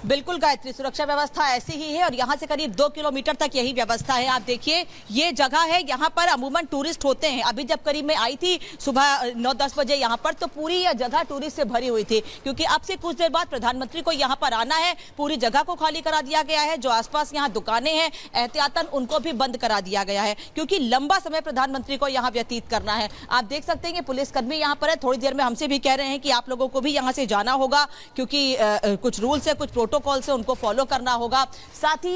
बिल्कुल गायत्री, सुरक्षा व्यवस्था ऐसी ही है और यहाँ से करीब 2 किलोमीटर तक यही व्यवस्था है। आप देखिए ये जगह है, यहाँ पर अमूमन टूरिस्ट होते हैं। अभी जब करीब मैं आई थी सुबह 9-10 बजे यहाँ पर, तो पूरी यह जगह टूरिस्ट से भरी हुई थी, क्योंकि अब से कुछ देर बाद प्रधानमंत्री को यहाँ पर आना है। पूरी जगह को खाली करा दिया गया है। जो आसपास यहाँ दुकानें हैं एहतियातन उनको भी बंद करा दिया गया है, क्योंकि लंबा समय प्रधानमंत्री को यहाँ व्यतीत करना है। आप देख सकते हैं कि पुलिसकर्मी यहाँ पर है। थोड़ी देर में हमसे भी कह रहे हैं कि आप लोगों को भी यहाँ से जाना होगा, क्योंकि कुछ रूल्स है, कुछ प्रोटोकॉल से उनको फॉलो करना होगा। साथ ही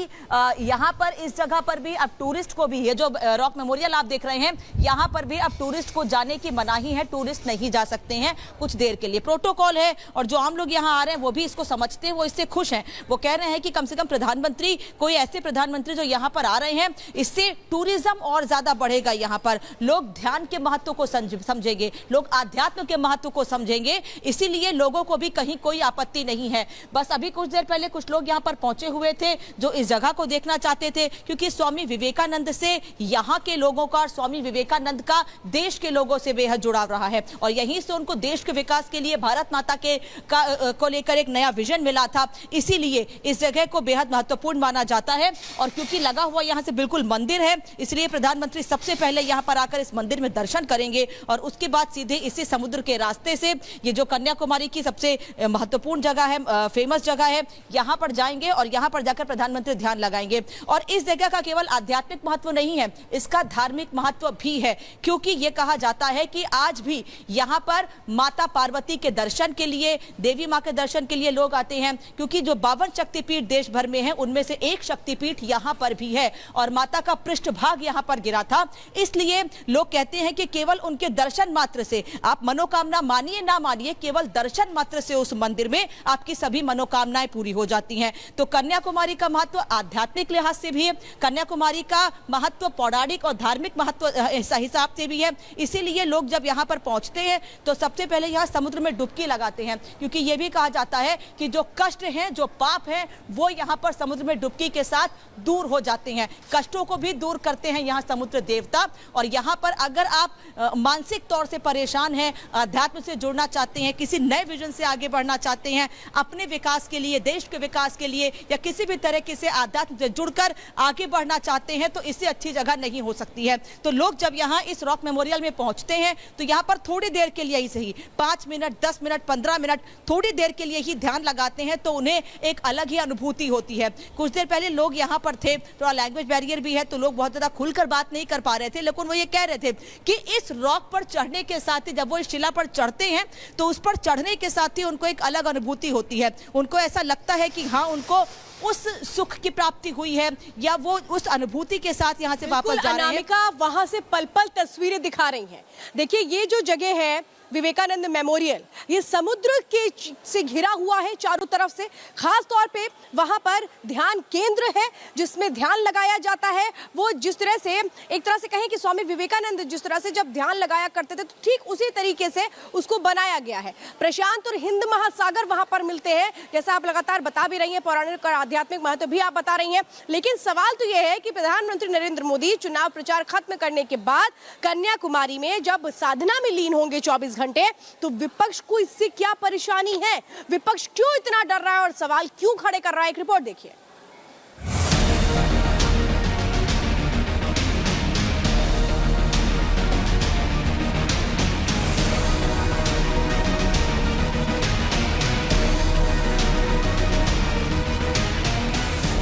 यहाँ पर इस जगह पर भी अब टूरिस्ट को भी, ये जो रॉक मेमोरियल आप देख रहे हैं, यहाँ पर भी अब टूरिस्ट को जाने की मनाही है। टूरिस्ट नहीं जा सकते हैं कुछ देर के लिए, प्रोटोकॉल है। और जो आम लोग यहाँ आ रहे हैं वो भी इसको समझते हैं, वो इससे खुश हैं। वो कह रहे हैं कि कम से कम प्रधानमंत्री, कोई ऐसे प्रधानमंत्री जो यहाँ पर आ रहे हैं, इससे टूरिज्म और ज्यादा बढ़ेगा। यहाँ पर लोग ध्यान के महत्व को समझेंगे, लोग आध्यात्म के महत्व को समझेंगे, इसीलिए लोगों को भी कहीं कोई आपत्ति नहीं है। बस अभी कुछ देर पहले कुछ लोग यहाँ पर पहुंचे हुए थे जो इस जगह को देखना चाहते थे, क्योंकि स्वामी विवेकानंद से यहाँ के लोगों का और स्वामी विवेकानंद का देश के लोगों से बेहद जुड़ाव रहा है, और यहीं से उनको देश के विकास के लिए भारत माता को लेकर एक नया विजन मिला था। इसीलिए इस जगह को बेहद महत्वपूर्ण माना जाता है। और क्योंकि लगा हुआ यहाँ से बिल्कुल मंदिर है, इसलिए प्रधानमंत्री सबसे पहले यहाँ पर आकर इस मंदिर में दर्शन करेंगे और उसके बाद सीधे इसी समुद्र के रास्ते से, ये जो कन्याकुमारी की सबसे महत्वपूर्ण जगह है, फेमस जगह है, यहाँ पर जाएंगे और यहाँ पर जाकर प्रधानमंत्री ध्यान लगाएंगे। और इस जगह का केवल आध्यात्मिक महत्व नहीं है, इसका धार्मिक महत्व भी है, क्योंकि ये कहा जाता है कि आज भी यहाँ पर माता पार्वती के दर्शन के लिए, देवी माँ के दर्शन के लिए लोग आते हैं, क्योंकि जो 52 शक्तिपीठ देश भर में है उनमें से एक शक्तिपीठ यहाँ पर भी है और माता का पृष्ठभाग यहाँ पर गिरा था। इसलिए लोग कहते हैं कि केवल उनके दर्शन मात्र से, आप मनोकामना मानिए ना मानिए, केवल दर्शन मात्र से उस मंदिर में आपकी सभी मनोकामनाएं पूरी हो जाती हैं। तो कन्याकुमारी का महत्व आध्यात्मिक लिहाज से भी है, कन्याकुमारी का महत्व पौराणिक और धार्मिक महत्व हिसाब से भी है। इसीलिए लोग जब यहाँ पर पहुंचते हैं तो सबसे पहले यहाँ समुद्र में डुबकी लगाते हैं, क्योंकि यह भी कहा जाता है कि जो कष्ट हैं, जो पाप हैं, वो यहाँ पर समुद्र में डुबकी के साथ दूर हो जाते हैं। कष्टों को भी दूर करते हैं यहाँ समुद्र देवता। और यहाँ पर अगर आप मानसिक तौर से परेशान हैं, अध्यात्म से जुड़ना चाहते हैं, किसी नए विजन से आगे बढ़ना चाहते हैं, अपने विकास के लिए, देश के विकास के लिए, या किसी भी तरीके से आध्यात्म से जुड़कर आगे बढ़ना चाहते हैं, तो इससे अच्छी जगह नहीं हो सकती है। तो लोग जब यहाँ इस रॉक मेमोरियल में पहुंचते हैं तो यहाँ पर थोड़ी देर के लिए ही सही, 5 मिनट, 10 मिनट, 15 मिनट, थोड़ी देर के लिए ही ध्यान लगाते हैं तो उन्हें एक अलग ही अनुभूति होती है। कुछ देर पहले लोग यहाँ पर थे, थोड़ा लैंग्वेज बैरियर भी है तो लोग बहुत ज्यादा खुलकर बात नहीं कर पा रहे थे, लेकिन वो ये कह रहे थे कि इस रॉक पर चढ़ने के साथ ही, जब वो इस शिला पर चढ़ते हैं तो उस पर चढ़ने के साथ ही उनको एक अलग अनुभूति होती है। उनको ऐसा लगता है कि हाँ, उनको उस सुख की प्राप्ति हुई है, या वो उस अनुभूति के साथ यहाँ से वापस जा रहे हैं। अनामिका वहां से पल पल तस्वीरें दिखा रही हैं। देखिए ये जो जगह है विवेकानंद मेमोरियल, ये समुद्र के से घिरा हुआ है चारों तरफ से। खास तौर पे वहां पर ध्यान केंद्र है जिसमें ध्यान लगाया जाता है। वो जिस तरह से, एक तरह से कहें कि स्वामी विवेकानंद जिस तरह से जब ध्यान लगाया करते थे, तो ठीक उसी तरीके से उसको बनाया गया है। प्रशांत और हिंद महासागर वहां पर मिलते हैं, जैसा आप लगातार बता भी रही हैं, पौराणिक और आध्यात्मिक महत्व भी आप बता रही हैं। लेकिन सवाल तो यह है कि प्रधानमंत्री नरेंद्र मोदी चुनाव प्रचार खत्म करने के बाद कन्याकुमारी में जब साधना में लीन होंगे 24 घंटे, तो विपक्ष को इससे क्या परेशानी है? विपक्ष क्यों इतना डर रहा है और सवाल क्यों खड़े कर रहा है? एक रिपोर्ट देखिए।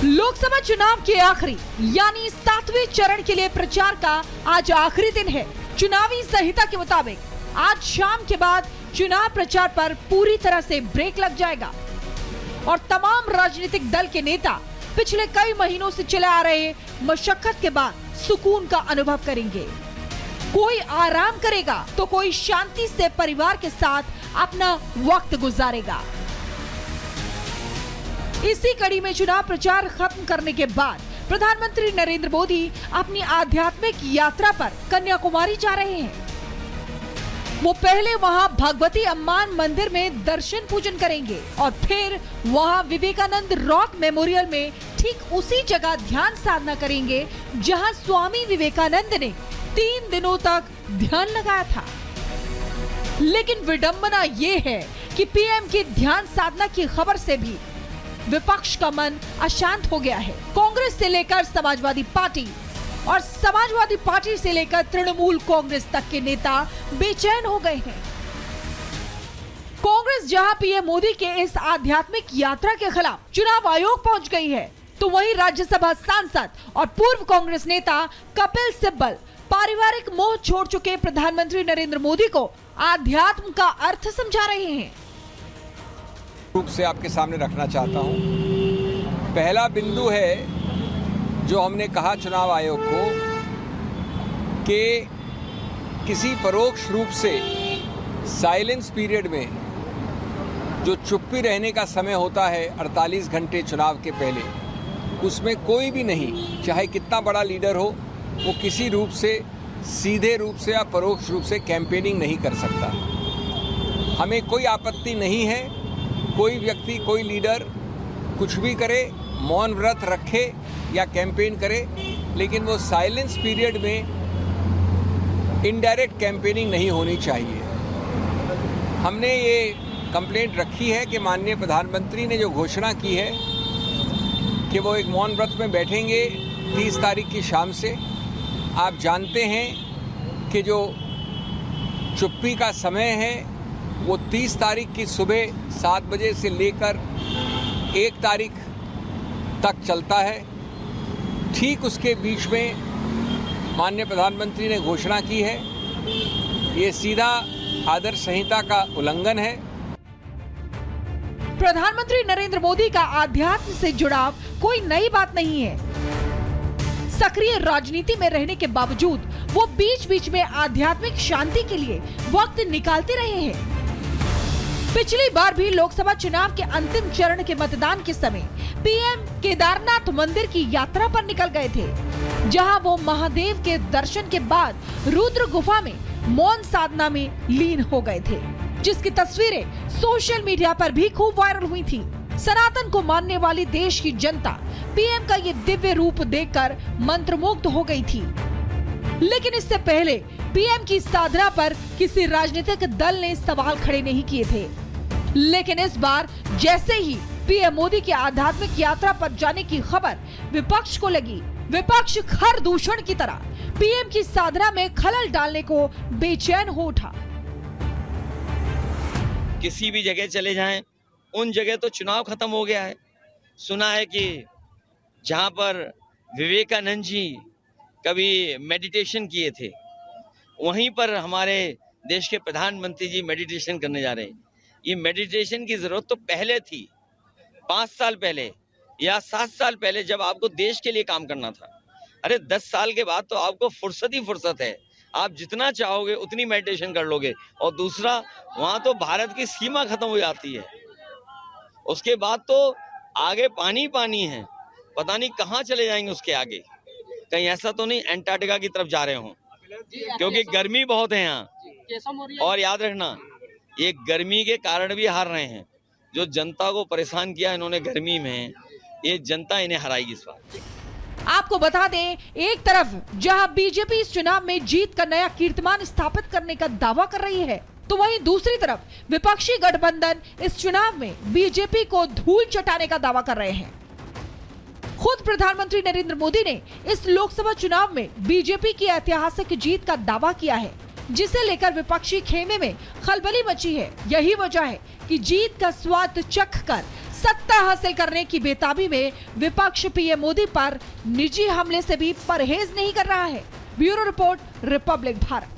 लोकसभा चुनाव के आखिरी यानी 7वें चरण के लिए प्रचार का आज आखिरी दिन है। चुनावी संहिता के मुताबिक आज शाम के बाद चुनाव प्रचार पर पूरी तरह से ब्रेक लग जाएगा और तमाम राजनीतिक दल के नेता पिछले कई महीनों से चले आ रहे मशक्कत के बाद सुकून का अनुभव करेंगे। कोई आराम करेगा तो कोई शांति से परिवार के साथ अपना वक्त गुजारेगा। इसी कड़ी में चुनाव प्रचार खत्म करने के बाद प्रधानमंत्री नरेंद्र मोदी अपनी आध्यात्मिक यात्रा पर कन्याकुमारी जा रहे हैं। वो पहले वहां भगवती अम्मान मंदिर में दर्शन पूजन करेंगे और फिर वहां विवेकानंद रॉक मेमोरियल में ठीक उसी जगह ध्यान साधना करेंगे जहां स्वामी विवेकानंद ने 3 दिनों तक ध्यान लगाया था। लेकिन विडंबना ये है कि पीएम की ध्यान साधना की खबर से भी विपक्ष का मन अशांत हो गया है। कांग्रेस से लेकर समाजवादी पार्टी और समाजवादी पार्टी से लेकर तृणमूल कांग्रेस तक के नेता बेचैन हो गए हैं। कांग्रेस जहां पीएम मोदी के इस आध्यात्मिक यात्रा के खिलाफ चुनाव आयोग पहुंच गई है, तो वहीं राज्यसभा सांसद और पूर्व कांग्रेस नेता कपिल सिब्बल पारिवारिक मोह छोड़ चुके प्रधानमंत्री नरेंद्र मोदी को आध्यात्म का अर्थ समझा रहे हैं। रूप से आपके सामने रखना चाहता हूं। पहला बिंदु है जो हमने कहा चुनाव आयोग को कि किसी परोक्ष रूप से साइलेंस पीरियड में जो चुप्पी रहने का समय होता है 48 घंटे चुनाव के पहले, उसमें कोई भी नहीं, चाहे कितना बड़ा लीडर हो, वो किसी रूप से सीधे रूप से या परोक्ष रूप से कैंपेनिंग नहीं कर सकता। हमें कोई आपत्ति नहीं है, कोई व्यक्ति कोई लीडर कुछ भी करे, मौन व्रत रखे या कैंपेन करे, लेकिन वो साइलेंस पीरियड में इनडायरेक्ट कैंपेनिंग नहीं होनी चाहिए। हमने ये कंप्लेंट रखी है कि माननीय प्रधानमंत्री ने जो घोषणा की है कि वो एक मौन व्रत में बैठेंगे 30 तारीख की शाम से। आप जानते हैं कि जो चुप्पी का समय है वो 30 तारीख की सुबह 7 बजे से लेकर 1 तारीख तक चलता है। ठीक उसके बीच में माननीय प्रधानमंत्री ने घोषणा की है, ये सीधा आदर्श संहिता का उल्लंघन है। प्रधानमंत्री नरेंद्र मोदी का आध्यात्म से जुड़ाव कोई नई बात नहीं है। सक्रिय राजनीति में रहने के बावजूद वो बीच बीच में आध्यात्मिक शांति के लिए वक्त निकालते रहे हैं। पिछली बार भी लोकसभा चुनाव के अंतिम चरण के मतदान के समय पीएम केदारनाथ मंदिर की यात्रा पर निकल गए थे, जहां वो महादेव के दर्शन के बाद रुद्र गुफा में मौन साधना में लीन हो गए थे, जिसकी तस्वीरें सोशल मीडिया पर भी खूब वायरल हुई थी। सनातन को मानने वाली देश की जनता पीएम का ये दिव्य रूप देखकर मंत्रमुग्ध हो गई थी। लेकिन इससे पहले पीएम की साधना पर किसी राजनीतिक दल ने सवाल खड़े नहीं किए थे। लेकिन इस बार जैसे ही पीएम मोदी की आध्यात्मिक यात्रा पर जाने की खबर विपक्ष को लगी, विपक्ष खर दूषण की तरह पीएम की साधना में खलल डालने को बेचैन हो उठा। किसी भी जगह चले जाएं, उन जगह तो चुनाव खत्म हो गया है। सुना है कि जहां पर विवेकानंद जी कभी मेडिटेशन किए थे, वहीं पर हमारे देश के प्रधानमंत्री जी मेडिटेशन करने जा रहे हैं। ये मेडिटेशन की जरूरत तो पहले थी, 5 साल पहले या 7 साल पहले, जब आपको देश के लिए काम करना था। अरे 10 साल के बाद तो आपको फुर्सत ही फुर्सत है, आप जितना चाहोगे उतनी मेडिटेशन कर लोगे। और दूसरा, वहां तो भारत की सीमा खत्म हो जाती है, उसके बाद तो आगे पानी पानी है, पता नहीं कहाँ चले जाएंगे उसके आगे। कहीं ऐसा तो नहीं अंटार्कटिका की तरफ जा रहे हो, क्योंकि गर्मी बहुत है यहाँ। और याद रखना, ये गर्मी के कारण भी हार रहे हैं। जो जनता को परेशान किया इन्होंने गर्मी में, ये जनता इन्हें हराएगी इस बार। आपको बता दें, एक तरफ जहां बीजेपी इस चुनाव में जीत का नया कीर्तिमान स्थापित करने का दावा कर रही है, तो वहीं दूसरी तरफ विपक्षी गठबंधन इस चुनाव में बीजेपी को धूल चटाने का दावा कर रहे हैं। खुद प्रधानमंत्री नरेंद्र मोदी ने इस लोकसभा चुनाव में बीजेपी की ऐतिहासिक जीत का दावा किया है, जिसे लेकर विपक्षी खेमे में खलबली मची है। यही वजह है कि जीत का स्वाद चखकर सत्ता हासिल करने की बेताबी में विपक्ष पीएम मोदी पर निजी हमले से भी परहेज नहीं कर रहा है। Bureau report, Republic Bharat.